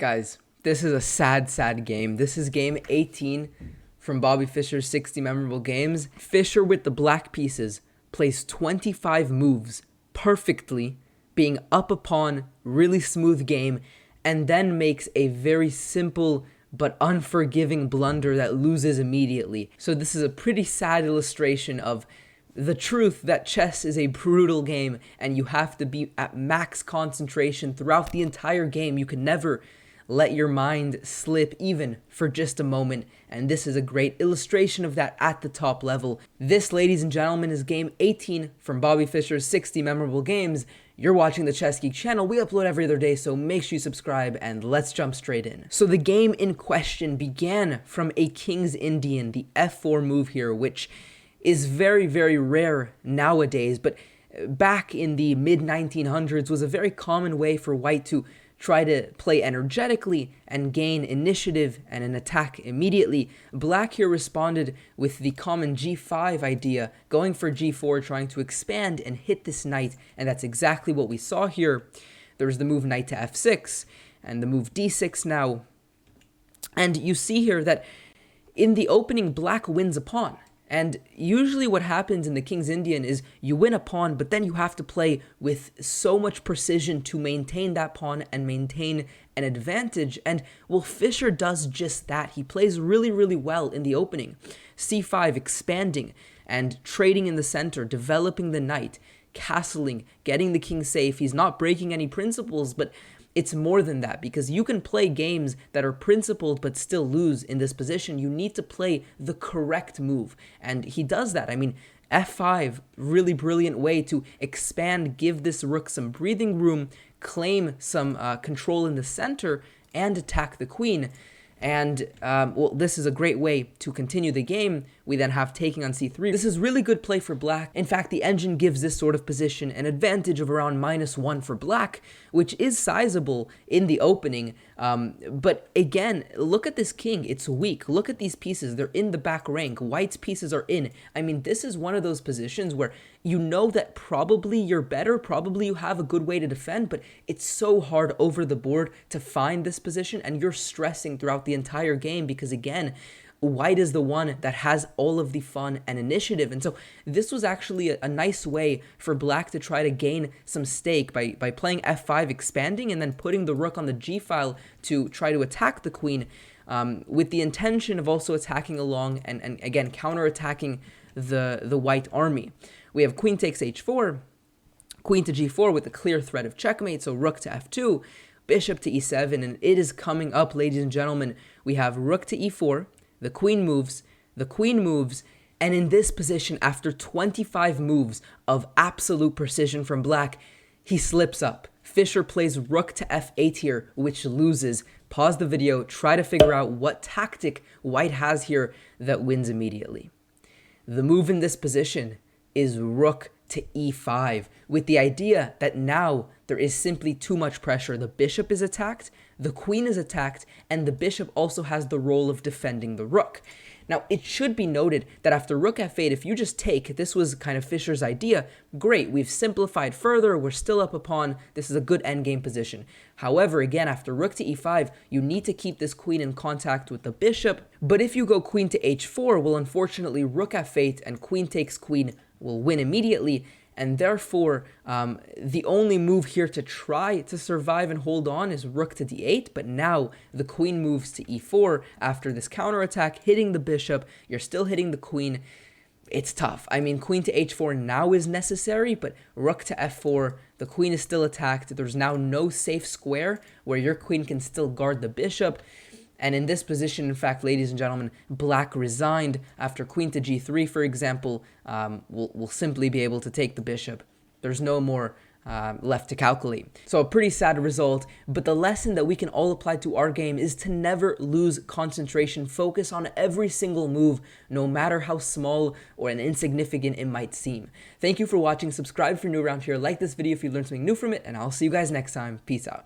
Guys, this is a sad game. This is game 18 from Bobby Fischer's 60 Memorable Games. Fischer with the black pieces plays 25 moves perfectly, being up upon really smooth game, and then makes a very simple but unforgiving blunder that loses immediately. So this is a pretty sad illustration of the truth that chess is a brutal game and you have to be at max concentration throughout the entire game. You can never let your mind slip even for just a moment, and this is a great illustration of that at the top level. This, ladies and gentlemen, is game 18 from Bobby Fischer's 60 Memorable Games. You're watching the Chess Geek channel. We upload every other day, so make sure you subscribe, and let's jump straight in. So the game in question began from a King's Indian, the f4 move here, which is very, very rare nowadays, but back in the mid-1900s was a very common way for white to try to play energetically and gain initiative and an attack immediately. Black here responded with the common g5 idea, going for g4, trying to expand and hit this knight, and that's exactly what we saw here. There's the move knight to f6, and the move d6 now. And you see here that in the opening, black wins a pawn. And usually what happens in the King's Indian is you win a pawn, but then you have to play with so much precision to maintain that pawn and maintain an advantage. And, well, Fischer does just that. He plays really, really well in the opening. c5, expanding and trading in the center, developing the knight, castling, getting the king safe. He's not breaking any principles, but it's more than that, because you can play games that are principled but still lose in this position. You need to play the correct move, and he does that. I mean, f5, really brilliant way to expand, give this rook some breathing room, claim some control in the center, and attack the queen. And, well, this is a great way to continue the game. We then have taking on c3. This is really good play for black. In fact, the engine gives this sort of position an advantage of around -1 for black, which is sizable in the opening. But again, look at this king. It's weak. Look at these pieces. They're in the back rank. White's pieces are in. I mean, this is one of those positions where you know that probably you're better, probably you have a good way to defend, but it's so hard over the board to find this position, and you're stressing throughout the entire game because, again, white is the one that has all of the fun and initiative. And so this was actually a nice way for black to try to gain some stake by playing f5, expanding, and then putting the rook on the g file to try to attack the queen, with the intention of also attacking along and again, counterattacking the white army. We have queen takes h4, queen to g4 with a clear threat of checkmate, so rook to f2, bishop to e7, and it is coming up, ladies and gentlemen. We have rook to e4, the queen moves, and in this position, after 25 moves of absolute precision from black, he slips up. Fischer plays rook to f8 here, which loses. Pause the video, try to figure out what tactic white has here that wins immediately. The move in this position is rook to e5, with the idea that now there is simply too much pressure. The bishop is attacked, the queen is attacked, and the bishop also has the role of defending the rook. Now, it should be noted that after rook f8, if you just take, this was kind of Fischer's idea, great, we've simplified further, we're still up a pawn, this is a good endgame position. However, again, after rook to e5, you need to keep this queen in contact with the bishop, but if you go queen to h4, well, unfortunately, rook f8 and queen takes queen will win immediately, and therefore the only move here to try to survive and hold on is rook to d8, but now the queen moves to e4 after this counterattack, hitting the bishop, you're still hitting the queen. It's tough. I mean, queen to h4 now is necessary, but rook to f4, the queen is still attacked. There's now no safe square where your queen can still guard the bishop. And in this position, in fact, ladies and gentlemen, black resigned after queen to g3, for example, will simply be able to take the bishop. There's no more left to calculate. So a pretty sad result, but the lesson that we can all apply to our game is to never lose concentration. Focus on every single move, no matter how small or insignificant it might seem. Thank you for watching. Subscribe if you're new around here. Like this video if you learned something new from it, and I'll see you guys next time. Peace out.